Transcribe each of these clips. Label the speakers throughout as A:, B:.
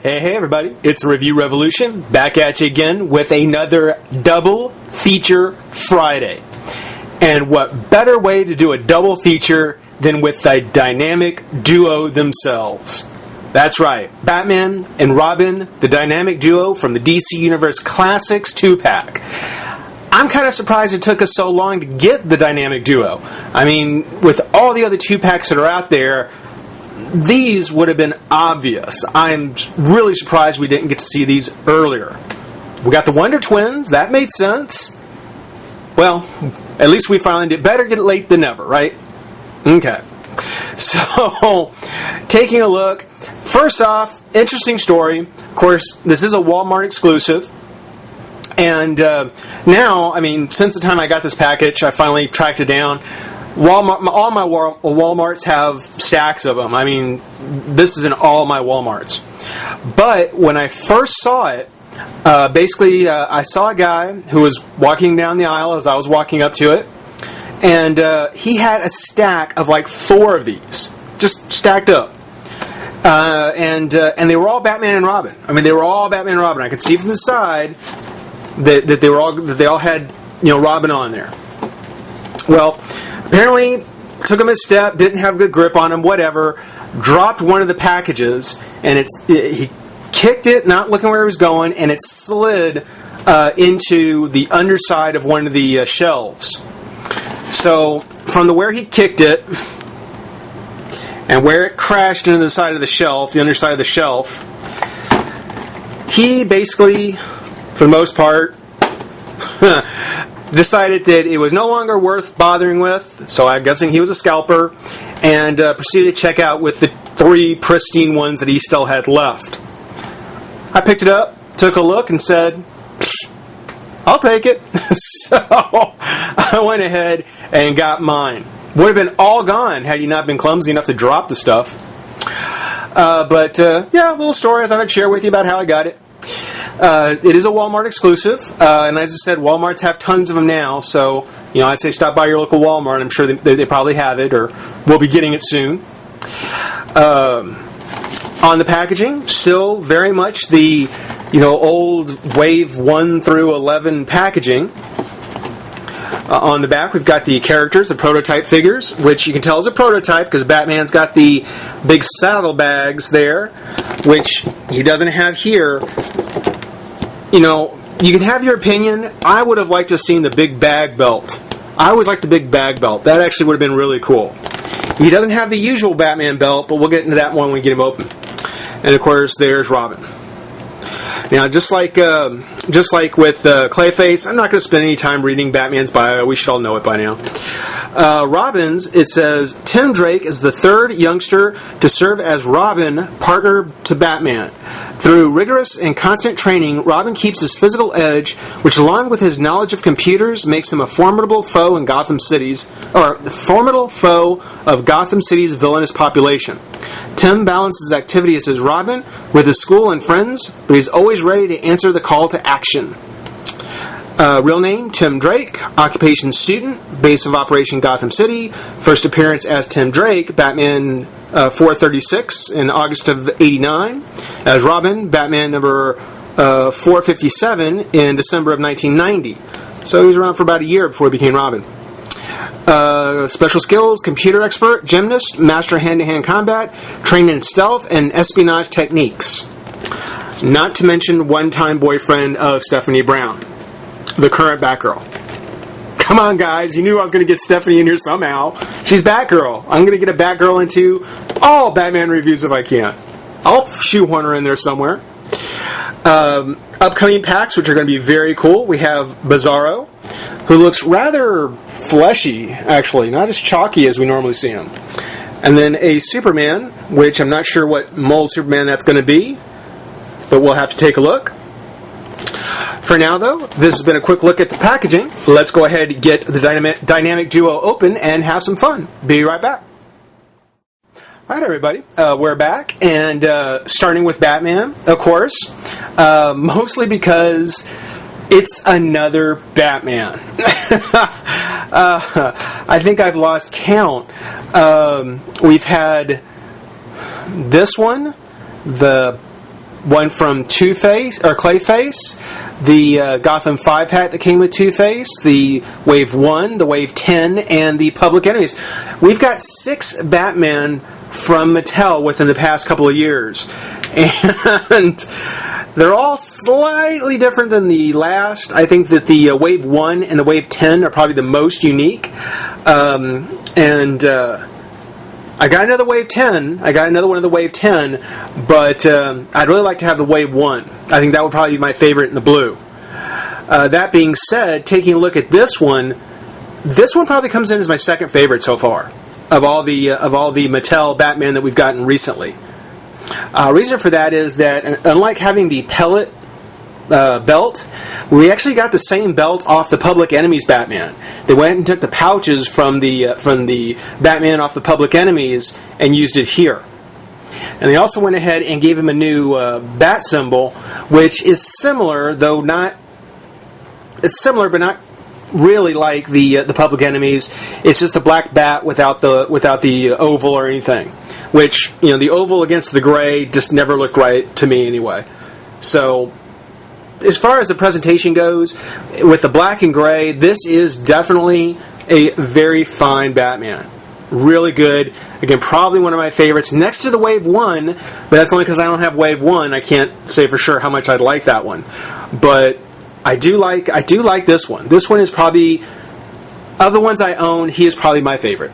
A: Hey everybody, it's Review Revolution, back at you again with another double feature Friday. And what better way to do a double feature than with the dynamic duo themselves. That's right, Batman and Robin, the dynamic duo from the DC Universe Classics 2-pack. I'm kind of surprised it took us so long to get the dynamic duo. I mean, with all the other 2-packs that are out there, these would have been obvious. I'm really surprised we didn't get to see these earlier. We got the Wonder Twins. That made sense. Well, at least we finally did. Better get it late than never, right? Okay. So, taking a look. First off, interesting story. Of course, this is a Walmart exclusive. And now, I mean, since the time I got this package, I finally tracked it down. Walmart, all my Walmarts have stacks of them. I mean, this is in all my Walmarts. But when I first saw it, basically, I saw a guy who was walking down the aisle as I was walking up to it, and he had a stack of like 4 of these, just stacked up. And they were all Batman and Robin. I mean, they were all Batman and Robin. I could see from the side that they all had, you know, Robin on there. Well, apparently, took him a step, didn't have a good grip on him, whatever, dropped one of the packages, and he kicked it, not looking where he was going, and it slid into the underside of one of the shelves. So, from where he kicked it, and where it crashed into the side of the shelf, the underside of the shelf, he basically, for the most part, decided that it was no longer worth bothering with, so I'm guessing he was a scalper, and proceeded to check out with the 3 pristine ones that he still had left. I picked it up, took a look, and said, I'll take it. So I went ahead and got mine. Would have been all gone had he not been clumsy enough to drop the stuff. But a little story I thought I'd share with you about how I got it. It is a Walmart exclusive, and as I said, Walmarts have tons of them now, so, you know, I'd say stop by your local Walmart. I'm sure they probably have it, or we'll be getting it soon. On the packaging, still very much the, you know, old Wave 1 through 11 packaging. On the back, we've got the characters, the prototype figures, which you can tell is a prototype because Batman's got the big saddlebags there, which he doesn't have here. You know, you can have your opinion. I would have liked to have seen the big bag belt. I always liked the big bag belt. That actually would have been really cool. He doesn't have the usual Batman belt, but we'll get into that one when we get him open. And of course, there's Robin. Now, just like with Clayface, I'm not going to spend any time reading Batman's bio. We should all know it by now. Robin's, it says, Tim Drake is the 3rd youngster to serve as Robin, partner to Batman. Through rigorous and constant training, Robin keeps his physical edge, which, along with his knowledge of computers, makes him a formidable foe of Gotham City's villainous population. Tim balances activities as Robin with his school and friends, but he's always ready to answer the call to action. Real name, Tim Drake. Occupation, student. Base of operation, Gotham City. First appearance as Tim Drake, Batman 436 in August of '89. As Robin, Batman number 457 in December of 1990. So he was around for about a year before he became Robin. Special skills, computer expert, gymnast, master hand-to-hand combat, trained in stealth and espionage techniques. Not to mention one-time boyfriend of Stephanie Brown, the current Batgirl. Come on, guys. You knew I was going to get Stephanie in here somehow. She's Batgirl. I'm going to get a Batgirl into all Batman reviews if I can. I'll shoehorn her in there somewhere. Upcoming packs, which are going to be very cool. We have Bizarro, who looks rather fleshy, actually. Not as chalky as we normally see him. And then a Superman, which I'm not sure what mold Superman that's going to be, but we'll have to take a look. For now, though, this has been a quick look at the packaging. Let's go ahead and get the dynamic duo open and have some fun. Be right back. Alright, everybody, we're back, and starting with Batman, of course, mostly because it's another Batman. I think I've lost count. We've had this one, the one from Two-Face, or Clayface, the Gotham 5-pack that came with Two-Face, the Wave 1, the Wave 10, and the Public Enemies. We've got 6 Batman from Mattel within the past couple of years. And they're all slightly different than the last. I think that the Wave 1 and the Wave 10 are probably the most unique. I got another Wave 10. I got another one of the Wave 10, but I'd really like to have the Wave 1. I think that would probably be my favorite in the blue. That being said, taking a look at this one probably comes in as my second favorite so far of all the Mattel Batman that we've gotten recently. Reason for that is that unlike having the pellet belt, we actually got the same belt off the Public Enemies Batman. They went and took the pouches from the Batman off the Public Enemies and used it here. And they also went ahead and gave him a new bat symbol, which is similar, though not. It's similar, but not really like the Public Enemies. It's just a black bat without the oval or anything. Which, the oval against the gray just never looked right to me anyway. So, as far as the presentation goes, with the black and gray, this is definitely a very fine Batman. Really good. Again, probably one of my favorites. Next to the Wave 1, but that's only because I don't have Wave 1. I can't say for sure how much I'd like that one. But I do like this one. This one is probably, of the ones I own, he is probably my favorite.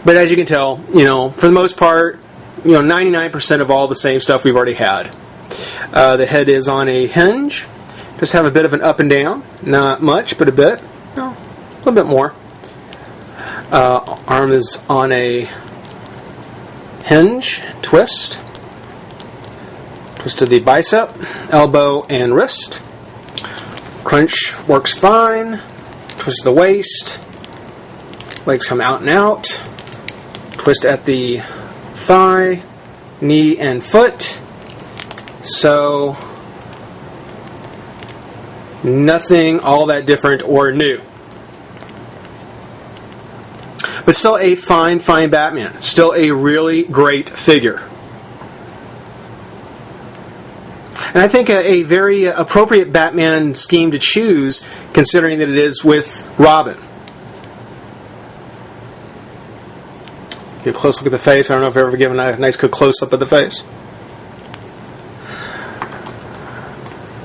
A: But as you can tell, for the most part, 99% of all the same stuff we've already had. The head is on a hinge. Just have a bit of an up and down. Not much, but a bit. A little bit more. Arm is on a hinge. Twist. Twist to the bicep, elbow, and wrist. Crunch works fine. Twist the waist. Legs come out and out. Twist at the thigh, knee, and foot. So, nothing all that different or new. But still a fine Batman. Still a really great figure. And I think a very appropriate Batman scheme to choose, considering that it is with Robin. Get a close look at the face. I don't know if I've ever given a nice good close-up of the face.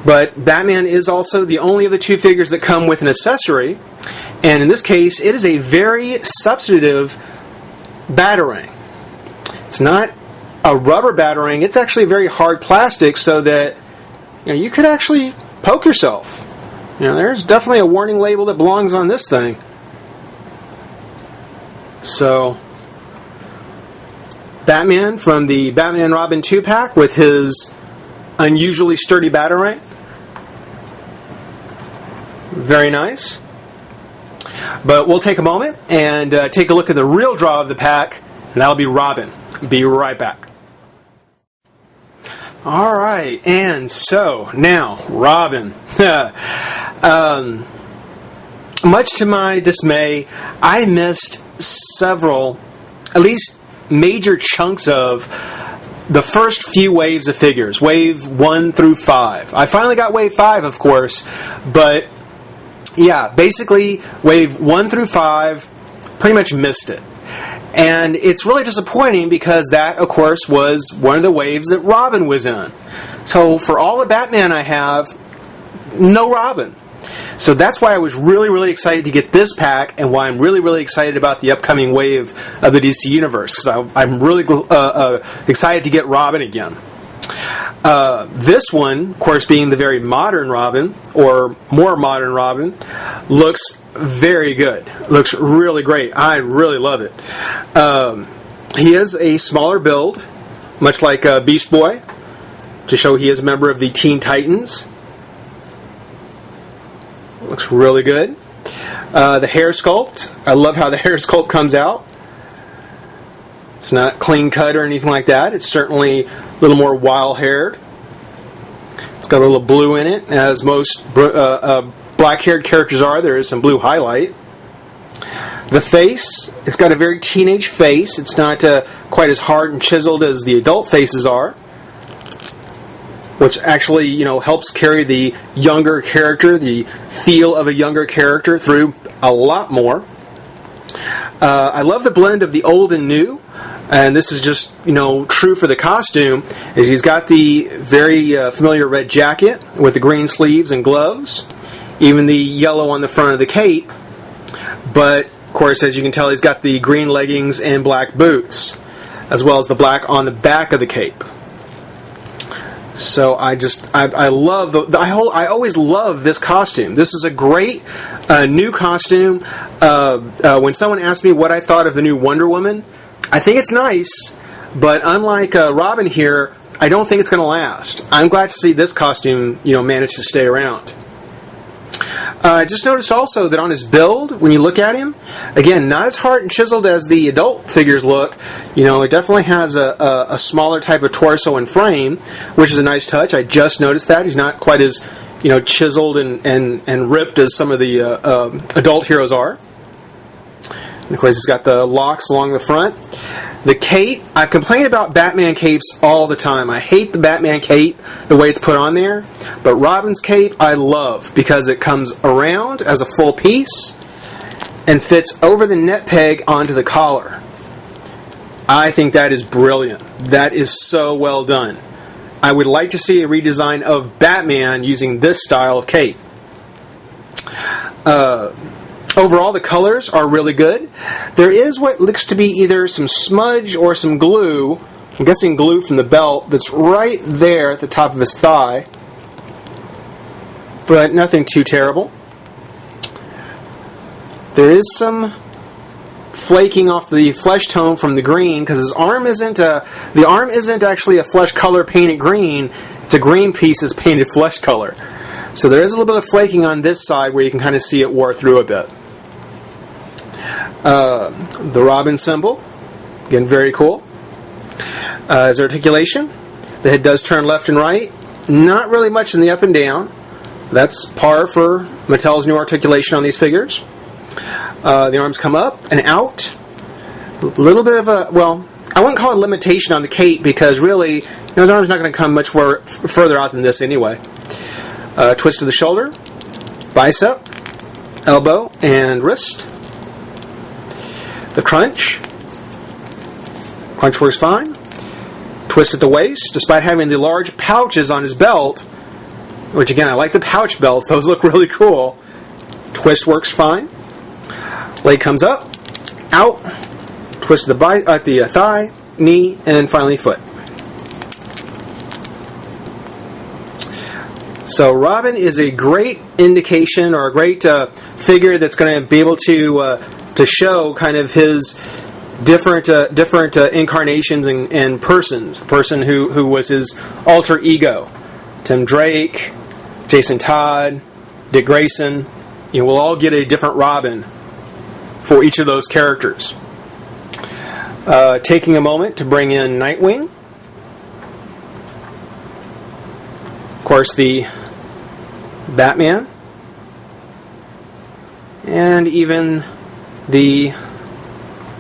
A: But Batman is also the only of the 2 figures that come with an accessory. And in this case, it is a very substantive Batarang. It's not a rubber Batarang. It's actually a very hard plastic so that you could actually poke yourself. There's definitely a warning label that belongs on this thing. So, Batman from the Batman and Robin 2-pack with his unusually sturdy Batarang. Very nice. But we'll take a moment and take a look at the real draw of the pack, and that'll be Robin. Be right back. Alright, and so, now, Robin. Much to my dismay, I missed several, at least major chunks of the first few waves of figures, Wave 1 through 5. I finally got Wave 5, of course, but yeah, basically Wave 1 through 5, pretty much missed it. And it's really disappointing because that, of course, was one of the waves that Robin was in. So for all the Batman I have, no Robin. So that's why I was really, really excited to get this pack, and why I'm really, really excited about the upcoming wave of the DC Universe. So I'm really excited to get Robin again. This one, of course, being the very modern Robin, or more modern Robin, looks very good. Looks really great. I really love it. He is a smaller build, much like Beast Boy, to show he is a member of the Teen Titans. Looks really good. The hair sculpt. I love how the hair sculpt comes out. It's not clean cut or anything like that. It's certainly a little more wild-haired. It's got a little blue in it, as most black-haired characters are. There is some blue highlight. The face, it's got a very teenage face. It's not quite as hard and chiseled as the adult faces are. which actually, you know, helps carry the younger character, the feel of a younger character through a lot more. I love the blend of the old and new, and this is just, you know, true for the costume, is he's got the very familiar red jacket with the green sleeves and gloves, even the yellow on the front of the cape, but, of course, as you can tell, he's got the green leggings and black boots, as well as the black on the back of the cape. So I love I always love this costume. This is a great new costume. When someone asked me what I thought of the new Wonder Woman, I think it's nice, but unlike Robin here, I don't think it's going to last. I'm glad to see this costume, you know, manage to stay around. I just noticed also that on his build, when you look at him, again, not as hard and chiseled as the adult figures look. You know, it definitely has a smaller type of torso and frame, which is a nice touch. I just noticed that. He's not quite as, you know, chiseled and ripped as some of the adult heroes are. And of course, he's got the locks along the front. The cape, I've complained about Batman capes all the time. I hate the Batman cape, the way it's put on there. But Robin's cape, I love, because it comes around as a full piece and fits over the net peg onto the collar. I think that is brilliant. That is so well done. I would like to see a redesign of Batman using this style of cape. Overall, the colors are really good. There is what looks to be either some smudge or some glue. I'm guessing glue from the belt that's right there at the top of his thigh. But nothing too terrible. There is some flaking off the flesh tone from the green because his arm isn't the arm isn't actually a flesh color painted green. It's a green piece that's painted flesh color. So there is a little bit of flaking on this side where you can kind of see it wore through a bit. The Robin symbol, again, very cool. His articulation, the head does turn left and right. Not really much in the up and down. That's par for Mattel's new articulation on these figures. The arms come up and out. A little bit of a, well, I wouldn't call it a limitation on the cape because really, his arm's not going to come much further out than this anyway. Twist to the shoulder, bicep, elbow, and wrist. The crunch works fine. Twist at the waist, despite having the large pouches on his belt, which again, I like the pouch belts, those look really cool. Twist works fine. Leg comes up, out, twist at the thigh, knee, and then finally foot. So Robin is a great indication or a great figure that's going to be able to show kind of his different incarnations and persons. The person who was his alter ego. Tim Drake, Jason Todd, Dick Grayson. You know, we'll all get a different Robin for each of those characters. Taking a moment to bring in Nightwing. Of course, the Batman. And even the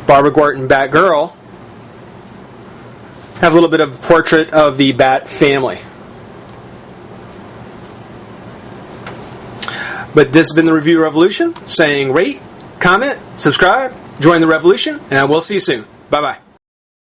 A: Barbara Gordon Batgirl have a little bit of portrait of the Bat family. But this has been the Review Revolution, saying rate, comment, subscribe, join the revolution, and we'll see you soon. Bye-bye.